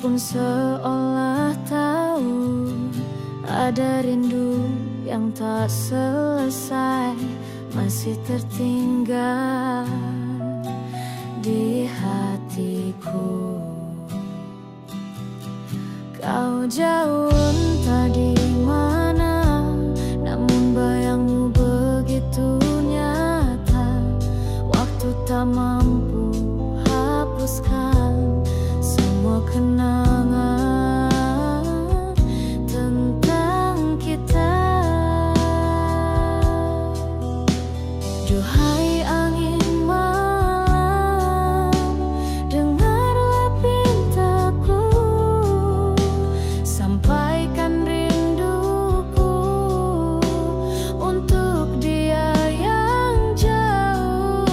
pun seolah tahu ada rindu yang tak selesai, masih tertinggal di hatiku. Kau jauh entah di mana, namun bayangmu begitu nyata. Waktu tak mampu hapuskan semua kenangan tentang kita. Duhai angin malam, dengarlah pintaku, sampaikan rinduku untuk dia yang jauh.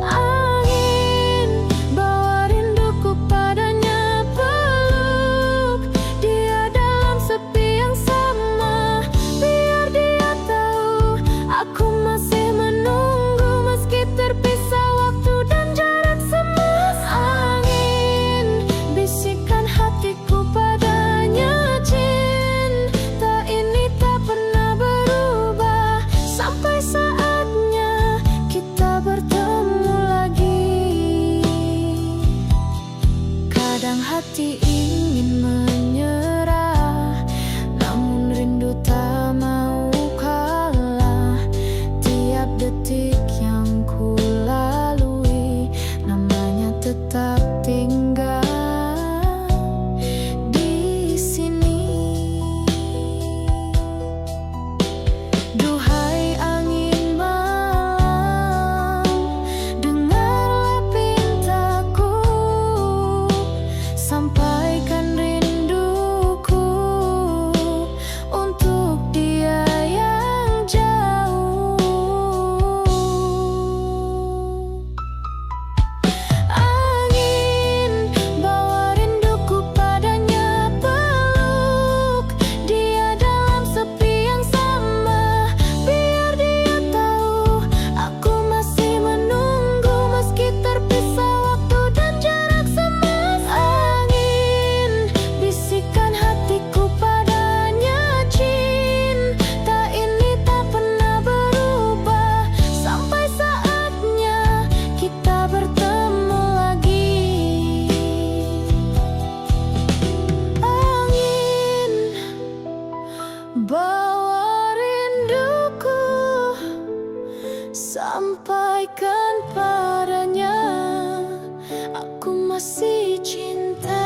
Angin, bawa rinduku padanya, peluk dia dalam sepi yang sama. Biar dia tahu aku masih menunggu, meski terpisah waktu dan jarak semas. Angin, bisikan hatiku padanya, cinta ini tak pernah berubah, sampai saatnya kita bertemu lagi. Kadang hati ingin menyerah, namun rindu tak mau kalah. Tiap detik yang ku lalui, namanya tetap tinggal di sini. Duhai angin malam, dengarlah pintaku, sampaikan rinduku untuk dia yang jauh. Angin, bawa rinduku padanya, peluk dia dalam sepi yang sama. Biar dia tahu aku masih menunggu, meski terpisah waktu dan jarak semas. Angin, bisikan hatiku padanya, cinta ini tak pernah berubah, sampai saatnya kita bertemu lagi. Angin, bawa rinduku, sampaikan padanya aku masih cinta.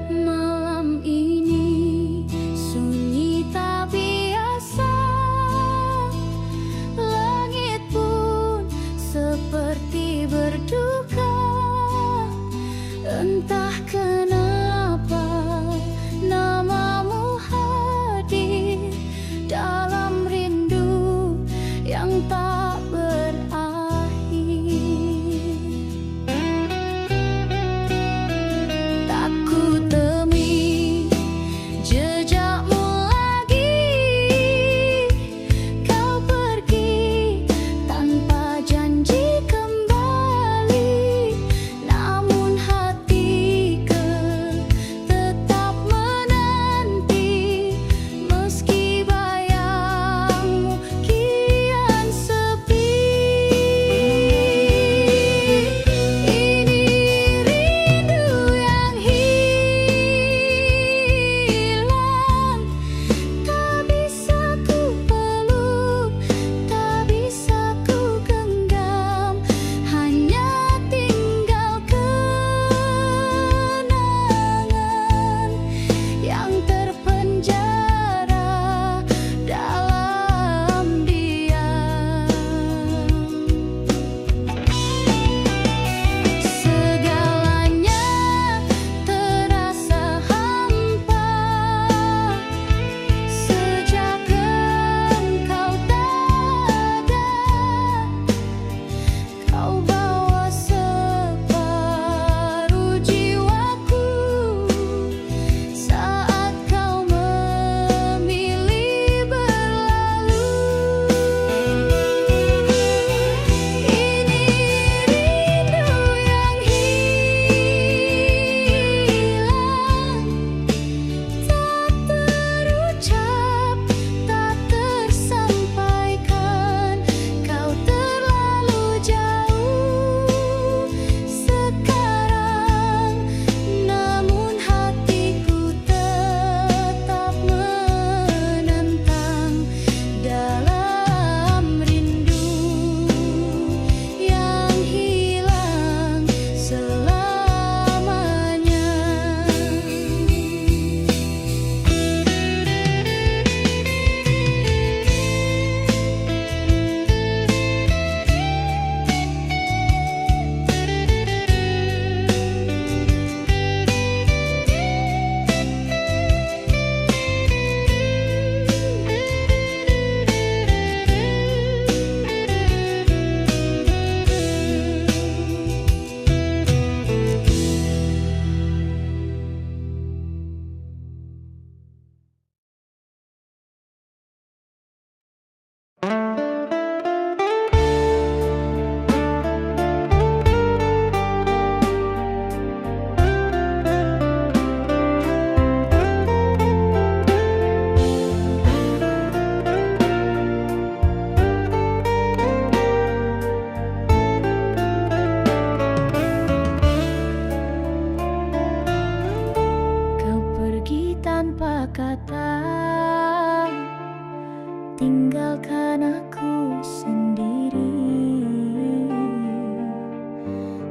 Malam ini sunyi tak biasa, langit pun seperti berduka. Entah kenapa namamu hadir dalam rindu yang tak berakhir. Tak ku temui jejakmu lagi, kau pergi tanpa janji kembali. Namun hati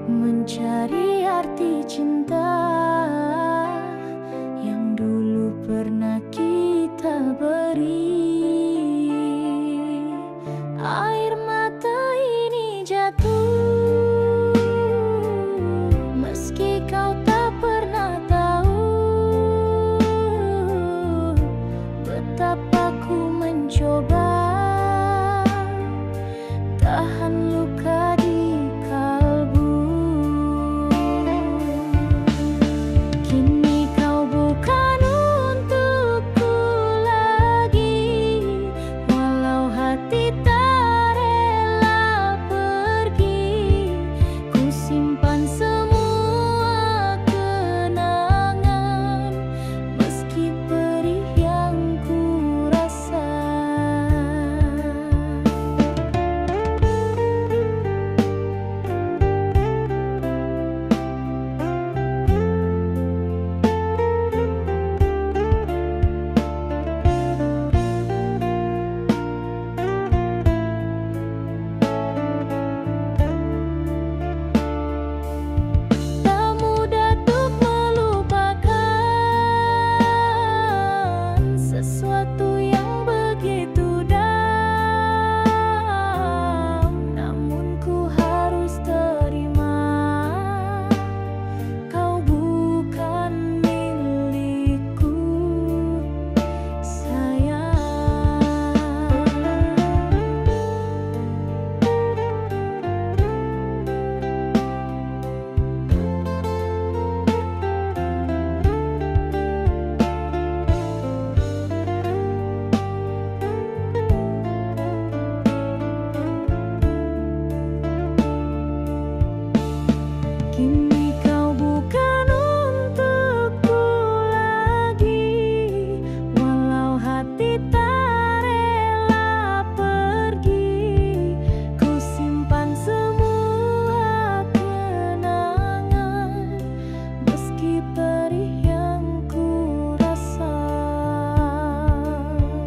mencari arti cinta yang dulu pernah kita beri. Air mata ini jatuh, meski kau tak pernah tahu betapa ku mencoba tahan luka di kalbu. Kini kau bukan untukku lagi, walau hati tak rela pergi. Ku simpan semua kenangan, meski perih yang ku rasa. Tak mudah untuk melupakan sesuatu yang begitu dalam, namun ku harus terima kau bukan milikku, sayang. Kini kau bukan untukku lagi, walau hati tak rela pergi. Ku simpan semua kenangan, meski perih yang ku rasa.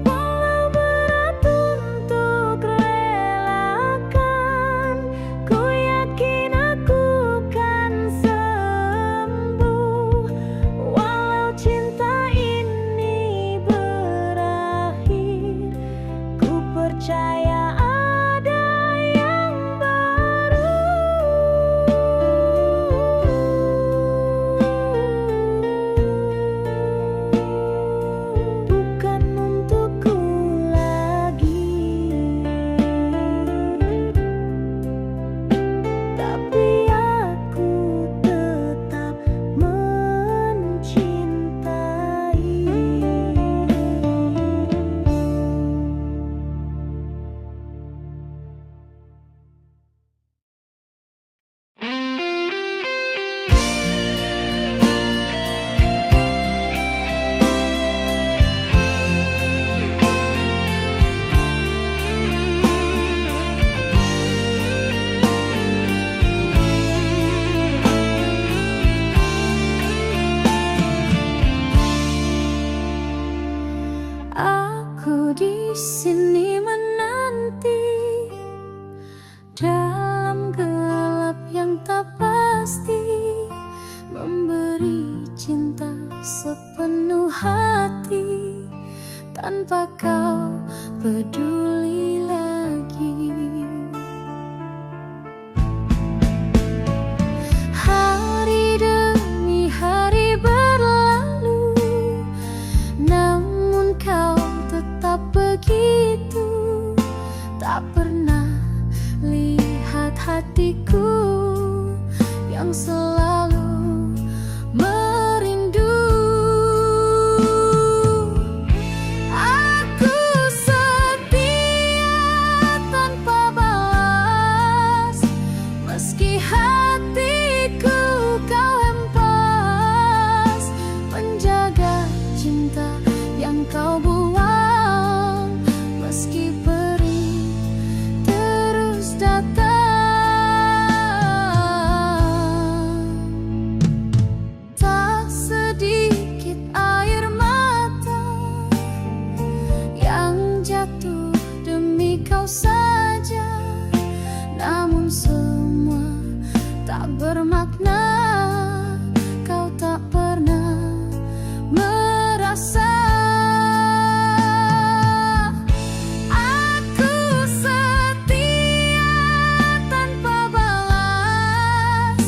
Walau berat untuk relakan, ku yakin aku kan sembuh. Walau cinta ini berakhir, ku percaya ada yang baru. Bukan untukku lagi, tapi aku tetap mencintai. Aku di sini menanti dalam gelap yang tak pasti, memberi cinta sepenuh hati tanpa kau peduli lagi. Hari demi hari berlalu, namun kau tetap begitu, tak pernah lihat hatiku yang selalu merindu. Aku setia tanpa balas, meski hatiku kau hempas, menjaga cinta yang kau buang, meski perih terus datang. Tak sedikit air mata yang jatuh demi kau saja, namun semua bermakna. Kau tak pernah merasa aku setia tanpa balas.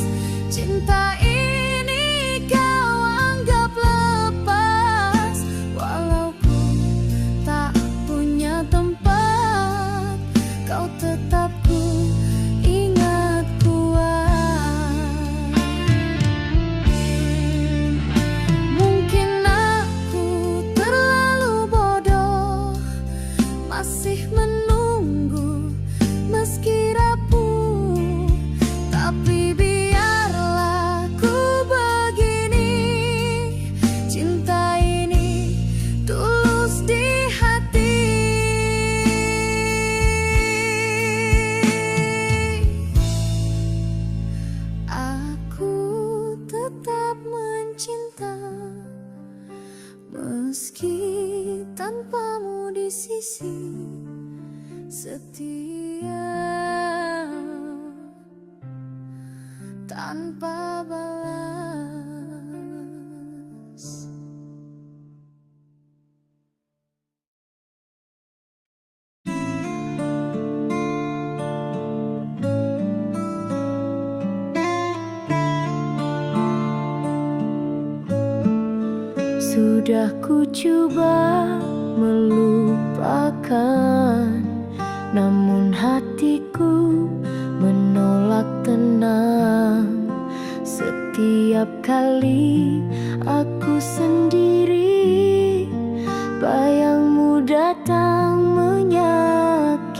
Cinta ini kau anggap lepas, walau ku tak punya tempat, kau tetap ku ingat kuat. Mungkin aku terlalu bodoh, masih menunggu meski rapuh, tapi biarlah ku begini. Cinta ini tulus di hati. Aku tetap mencinta meski tanpamu di sisi, setia tanpa balas. Sudah ku coba melupakan, namun hatiku menolak tenang. Setiap kali aku sendiri, bayangmu datang menyakiti.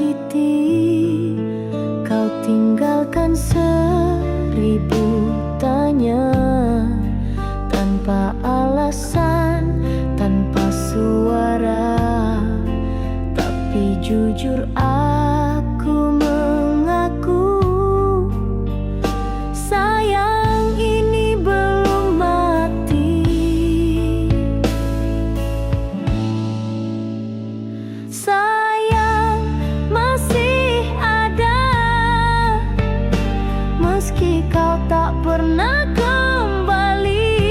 Kau tinggalkan 1000 tanya, tanpa alasan, tanpa suara. Tapi jujur aku mengaku, sayang ini belum mati. Sayang masih ada, meski kau tak pernah kembali.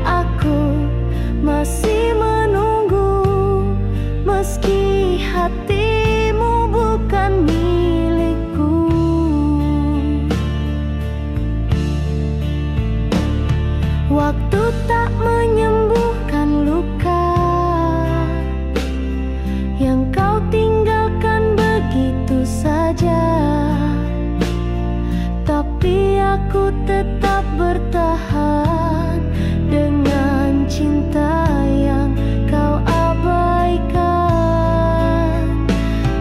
Aku masih menunggu, meski hatimu bukan milikku. Waktu tak menyembuhkan luka yang kau tinggalkan begitu saja, tapi aku tetap bertahan dengan cinta yang kau abaikan.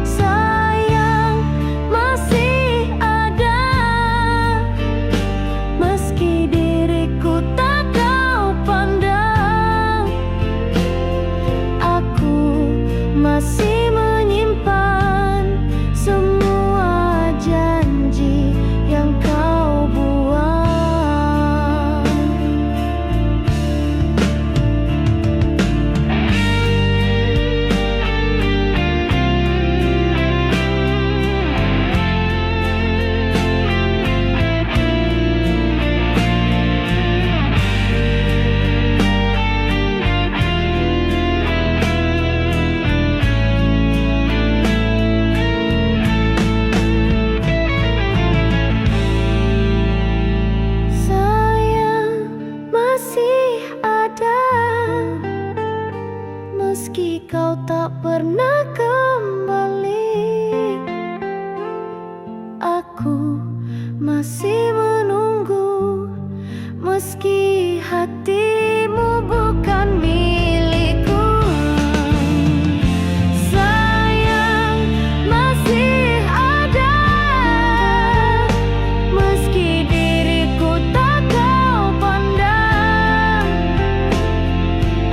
Sayang masih ada, meski diriku tak kau pandang. Aku masih menyimpan semua janji yang kau buang. Sayang masih ada, meski kau tak pernah kembali. Aku masih menunggu, meski hatimu bukan milikku. Sayang masih ada, meski diriku tak kau pandang.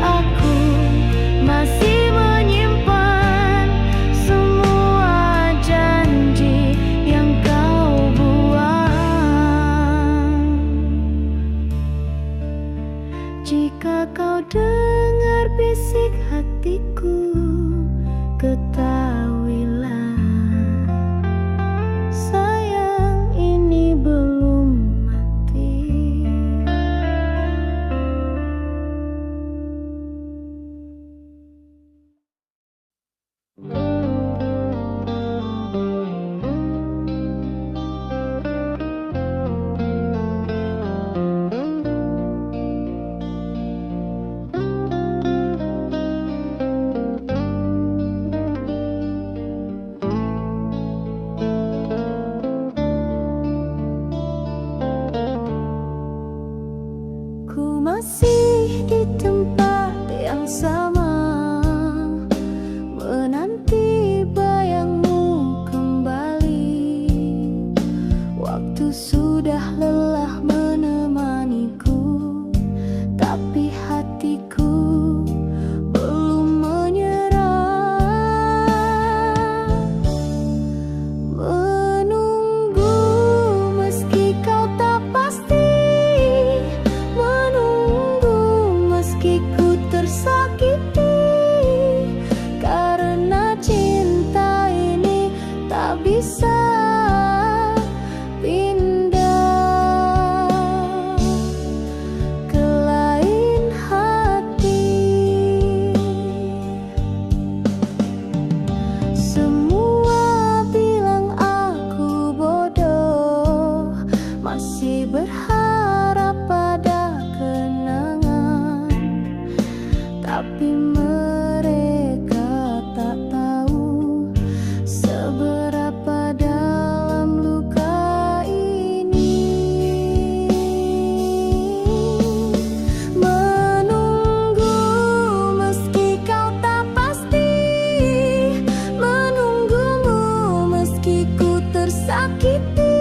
Aku masih menyimpan semua janji yang kau buang. Waktu sudah lelah menemaniku, tapi hatiku belum menyerah. Menunggu meski kau tak pasti, menunggu meski ku tersakiti, karena cinta ini tak bisa berharap pada kenangan, tapi mereka tak tahu seberapa dalam luka ini. Menunggu meski kau tak pasti, menunggumu meski ku tersakiti,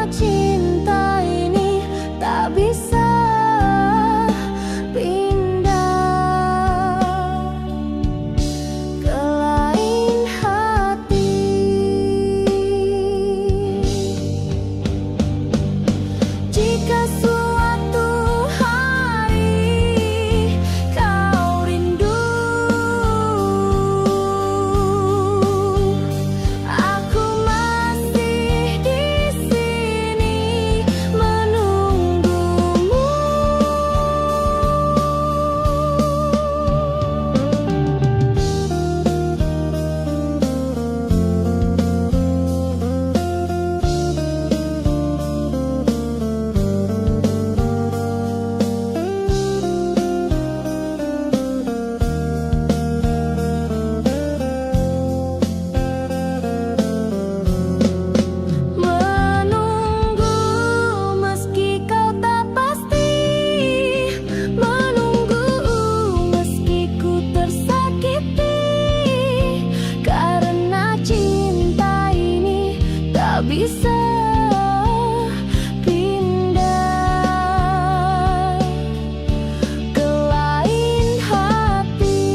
cinta ini tak bisa pindah ke lain hati. Jika suatu hari kau rindu, aku masih di sini menunggumu. Menunggu meski kau tak pasti, menunggu meski ku tersakiti, karena cinta ini tak bisa pindah ke lain hati.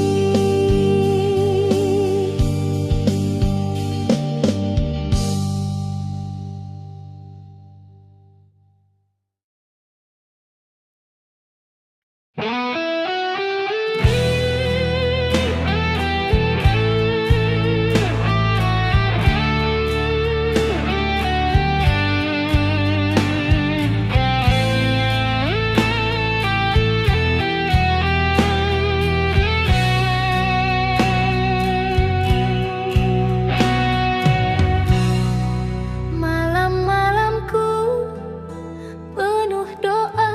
Malam-malamku penuh doa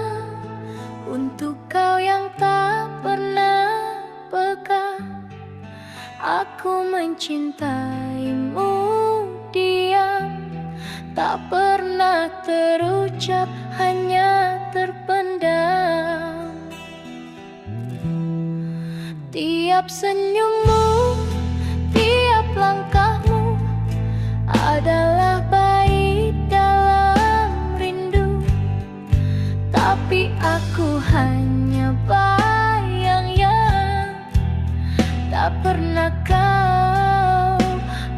untuk kau yang tak pernah peka. Aku mencintaimu diam, tak pernah terucap, hanya terpendam. Tiap senyummu, tiap langkahmu adalah bait dalam rindu, tapi aku hanya bayang yang tak pernah kau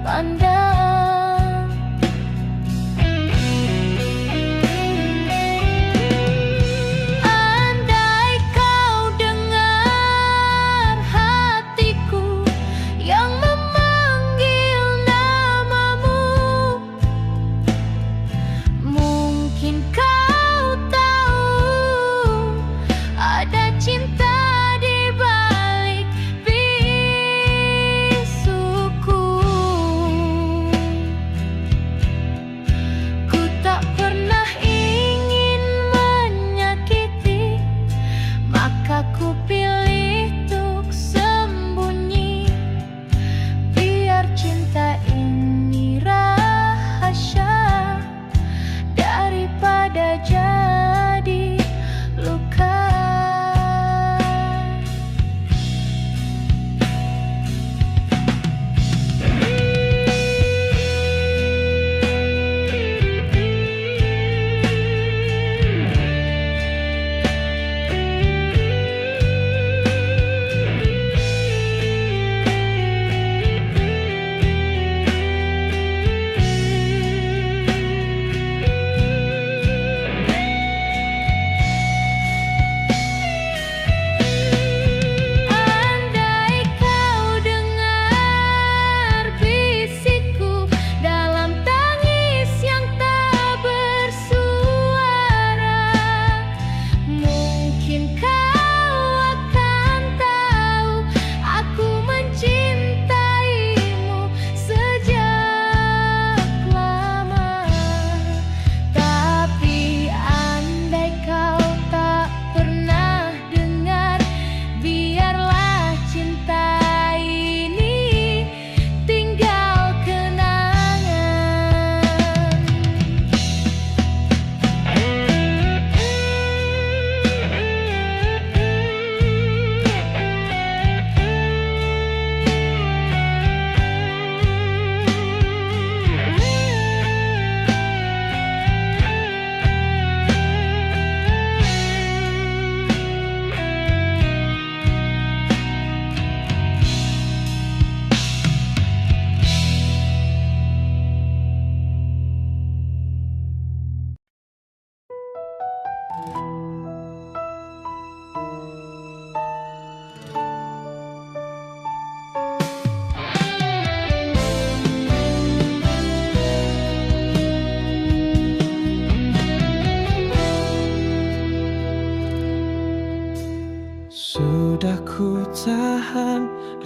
pandang. Andai kau dengar hatiku yang memanggil namamu, mungkin kau tahu ada cinta di balik pikiranmu.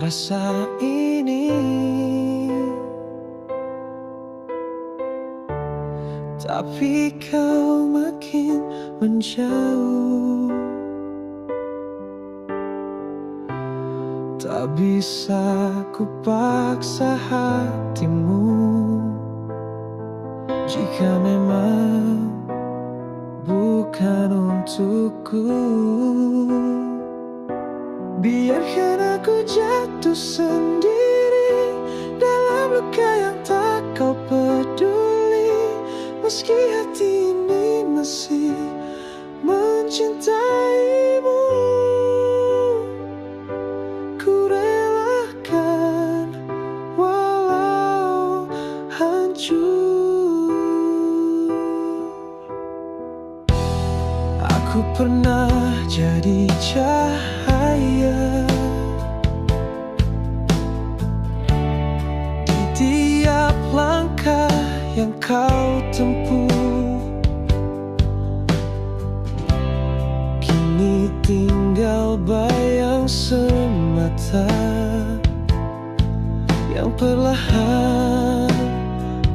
rasa ini, tapi kau makin menjauh. Tak bisa ku paksa hatimu jika memang bukan untukku. Biarkan aku jatuh sendiri dalam luka yang tak kau peduli. Meski hati ini masih mencintaimu, ku relakan walau hancur. Aku pernah jadi cahaya di tiap langkah yang kau tempuh. Kini tinggal bayang semata yang perlahan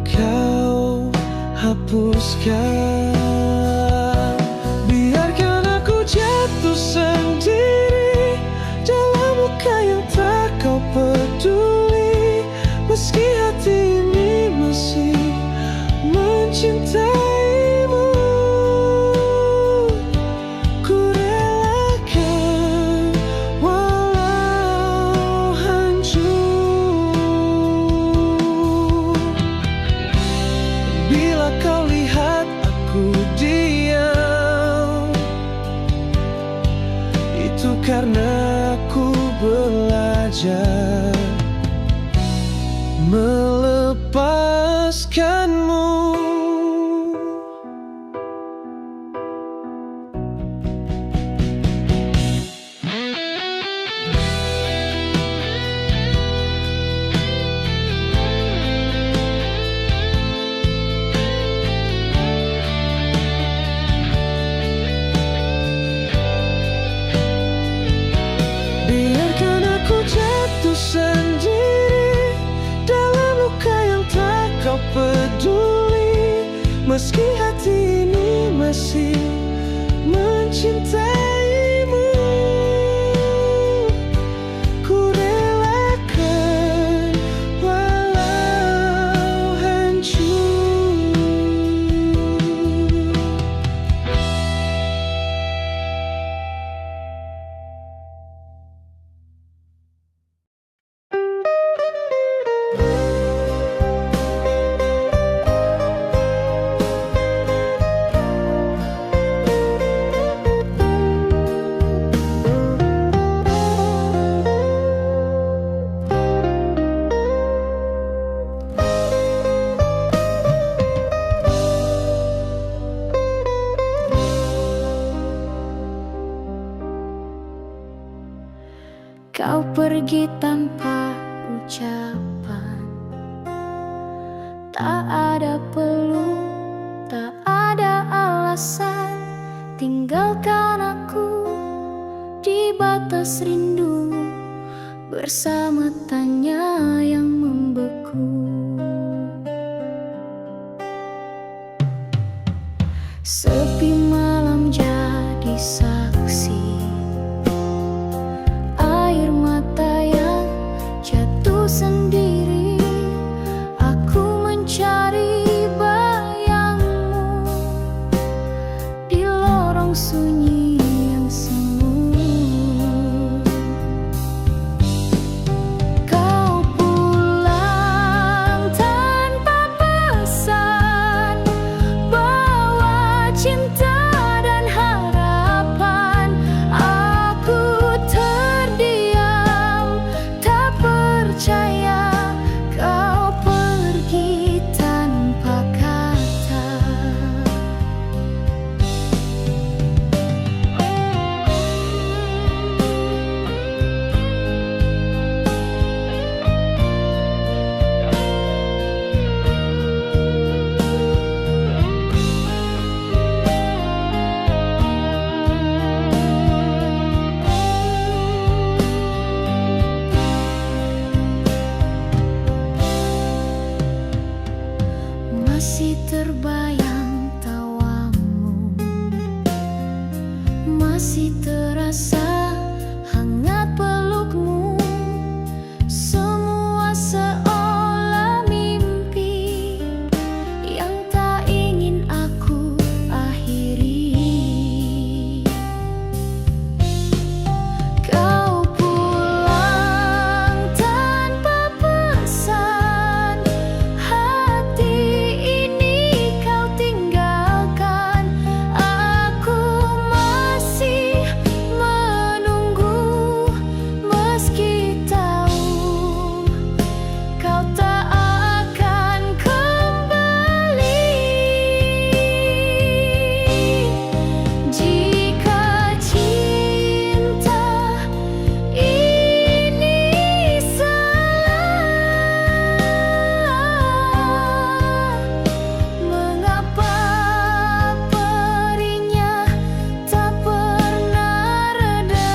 kau hapuskan. Biarkan aku jatuh sendiri dalam luka yang tak kau peduli. Meski hati ini masih mencintaimu, ku relakan walau hancur. Bila kau lihat aku diam, itu karena aku belajar melepaskanmu. Biarkan aku jatuh sendiri dalam luka yang tak kau peduli. Meski hati ini masih mencintaimu, ku relakan walau hancur. Kau pergi tanpa ucapan, tak ada peluk, tak ada alasan. Tinggalkan aku di batas rindu bersama tanya yang membeku. Sepi malam jadi saksi, air mata yang jatuh sendiri. Aku mencari bayangmu di lorong sunyi yang semu. Kau pulang tanpa pesan, bawa cinta dan harapan. Masih terbayang tawamu, masih terasa hangat pelukmu. Semua seolah mimpi yang tak ingin aku akhiri. Kau pulang tanpa pesan, hati ini kau tinggalkan. Aku masih menunggu, meski tahu kau tak akan kembali. Jika cinta ini salah, mengapa perihnya tak pernah reda?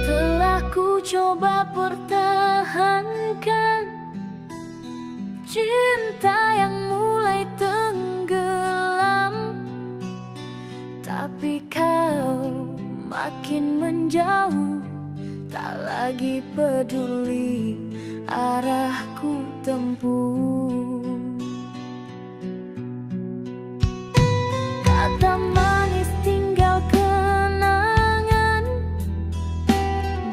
Telah ku coba pertahankan cinta yang mulai tenggelam, tapi kau makin menjauh, tak lagi peduli arahku tempuh. Kata manis tinggal kenangan,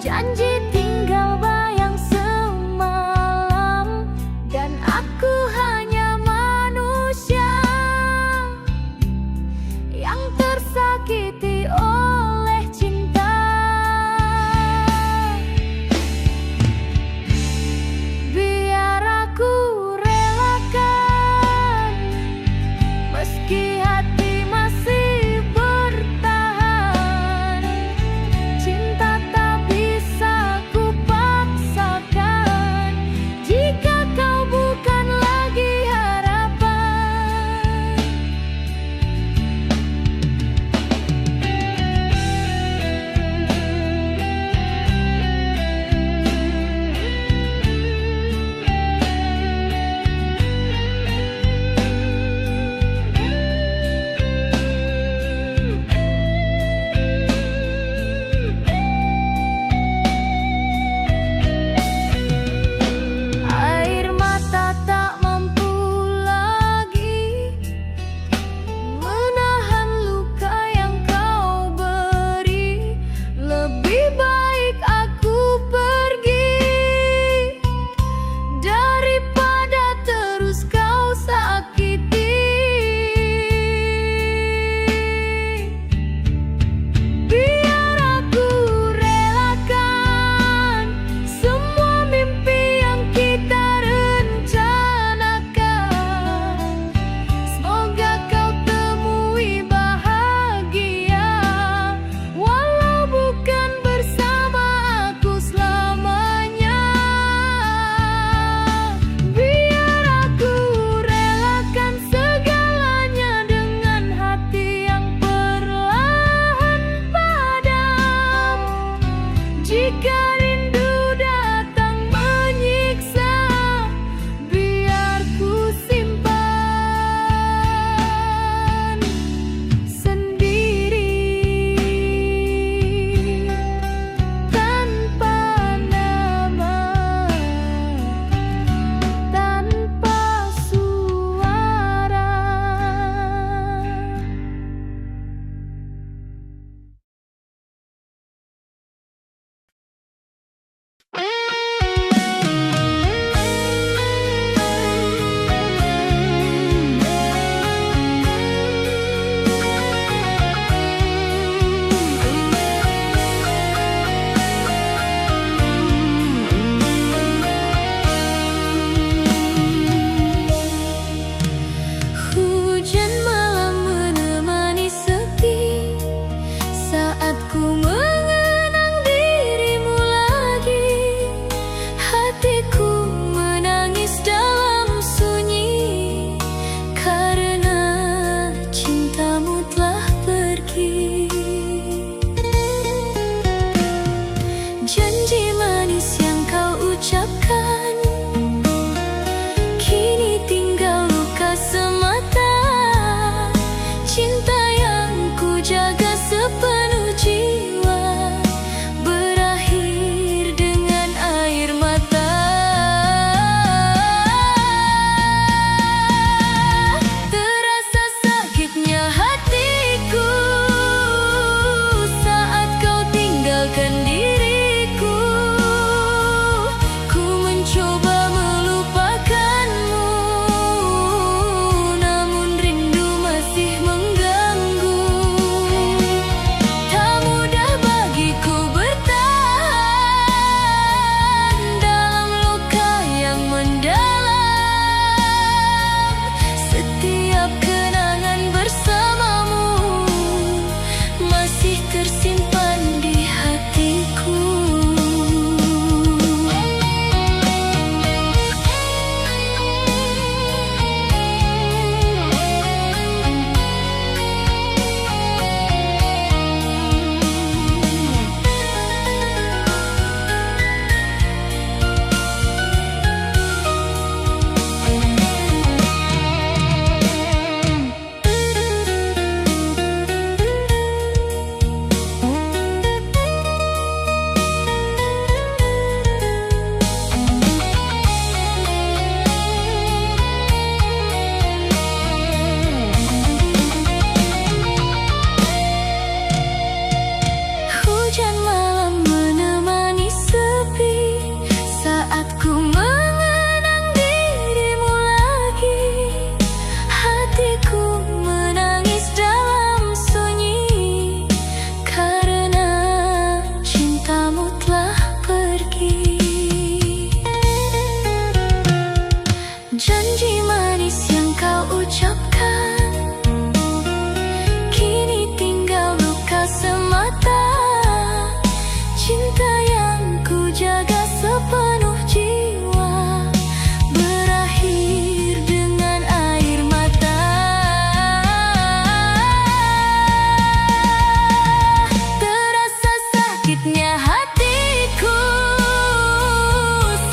janji tinggal bayang semalam, dan aku hanya manusia yang tersakiti oleh cinta. Biar aku relakan, meski hati masih bertahan. Cinta tak bisa ku paksakan, jika kau bukan lagi harapan. Air mata tak mampu lagi menahan luka yang kau beri. Lebih baik aku pergi daripada terus kau sakiti. Biar aku relakan semua mimpi yang kita rencanakan. Semoga kau temui bahagia, walau bukan bersama aku selamanya. Biar aku relakan segalanya dengan hati yang perlahan padam. Jika bersamamu telah pergi. Janji manis yang kau ucapkan kini tinggal luka semata. Cinta yang ku jaga sepenuh jiwa berakhir dengan air mata. Terasa sakitnya hatiku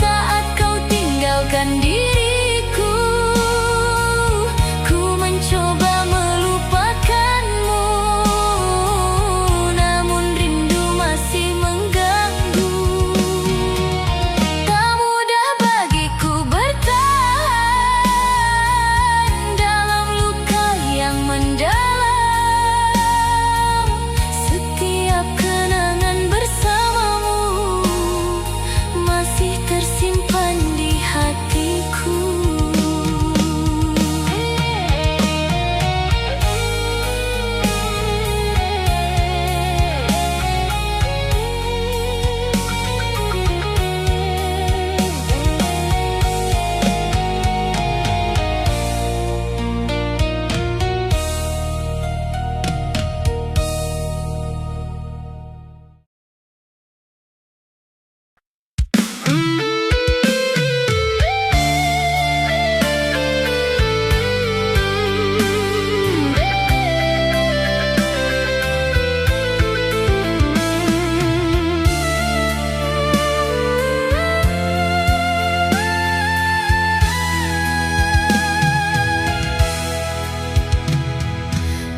saat kau tinggalkan diriku. Ku mencoba melupakanmu, namun rindu masih mengganggu. Tak mudah bagiku bertahan dalam luka yang mendalam. Setiap kenangan bersamamu masih tersimpan di hatiku.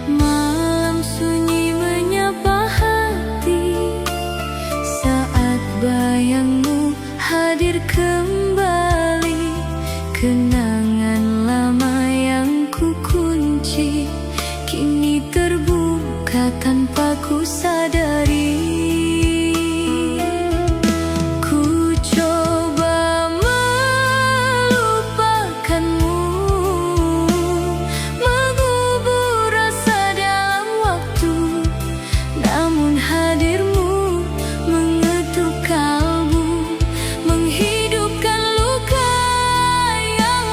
Malam sunyi menyapa hati saat bayangmu hadir kembali. Kenangan lama yang ku kunci kini terbuka tanpa ku sadari. Ku coba melupakanmu, mengubur rasa dalam waktu, namun hadirmu mengetuk kalbu, menghidupkan luka yang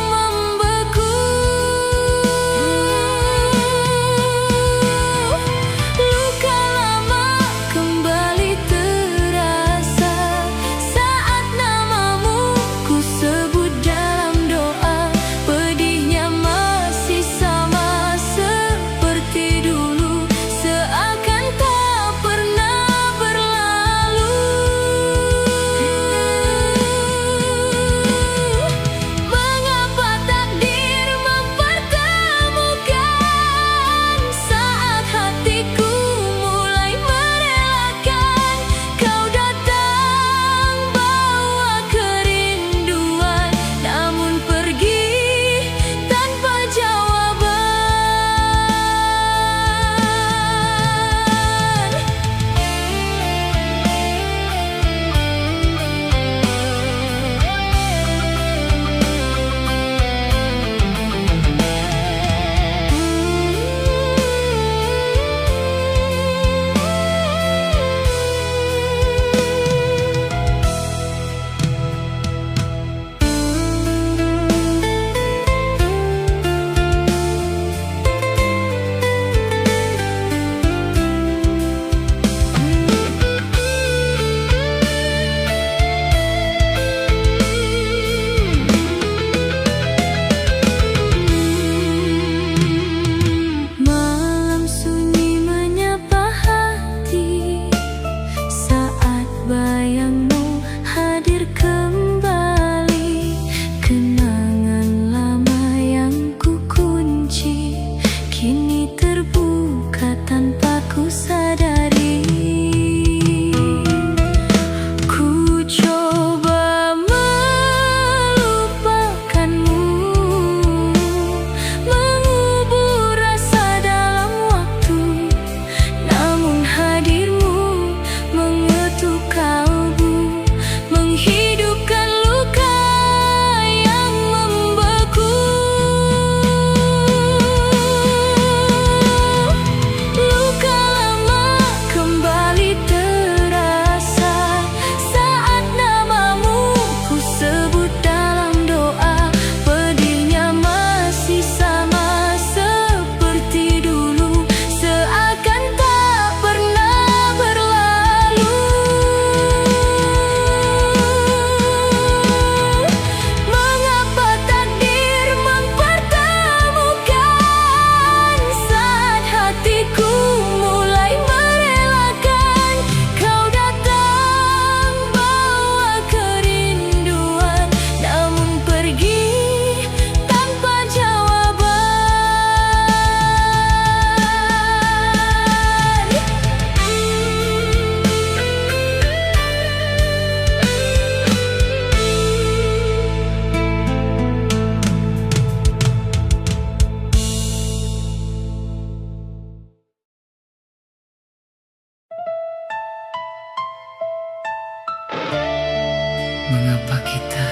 Mengapa kita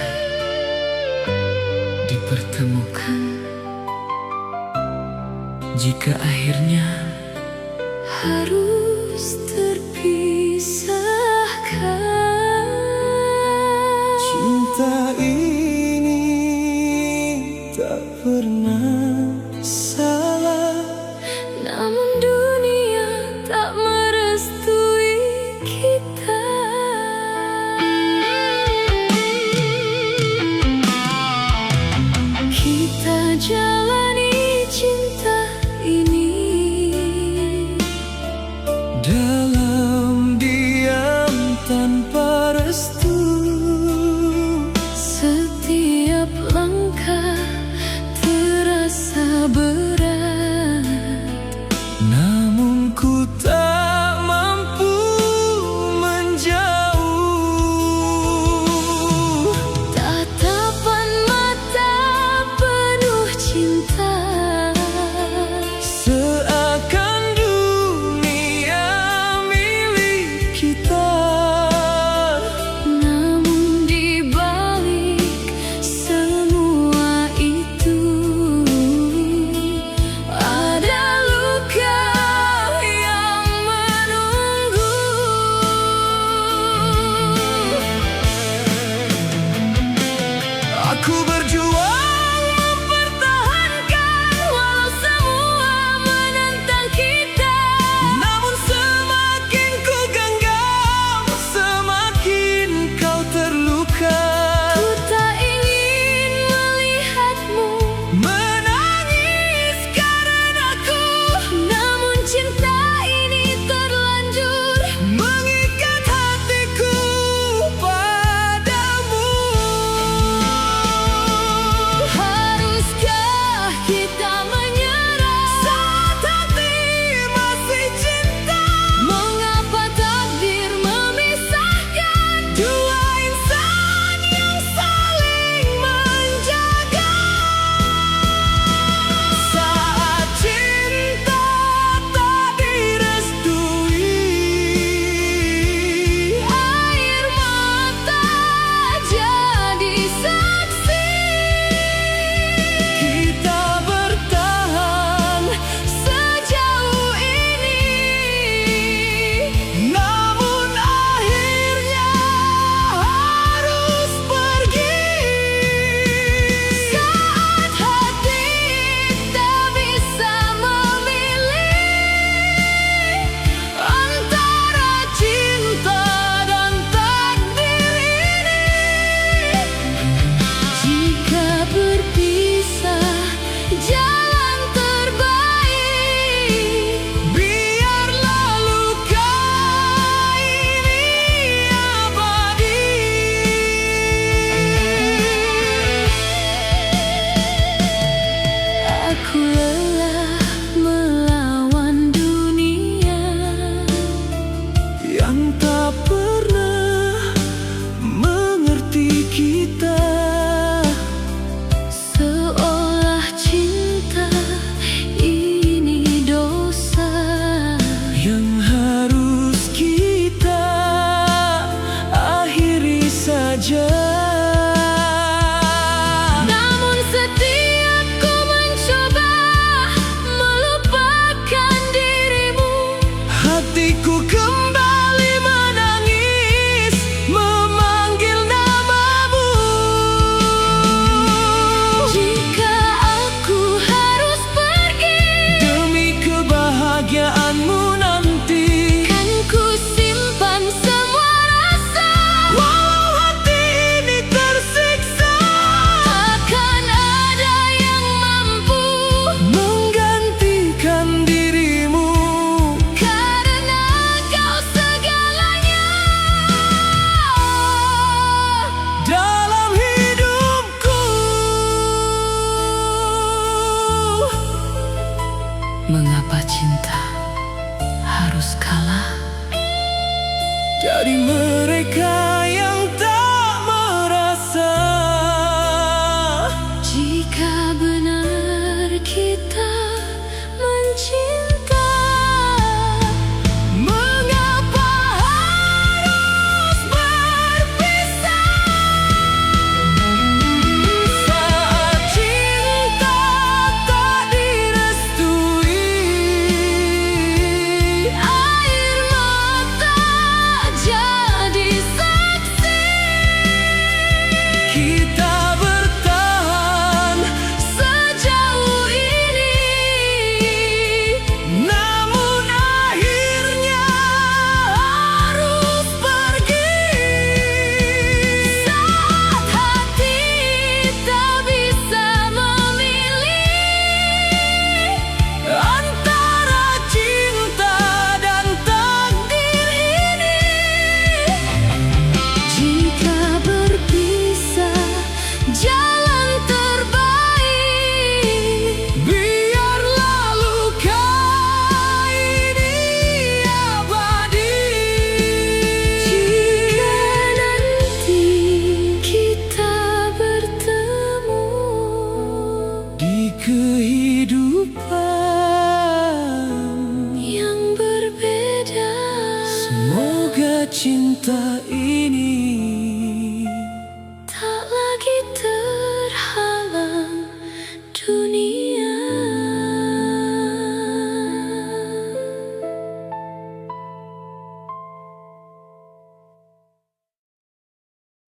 dipertemukan jika akhirnya harus terpisahkan? Cinta ini tak pernah salah, Namun dunia tak merestui kita. Kita jalani cinta ini dalam diam tanpa restu.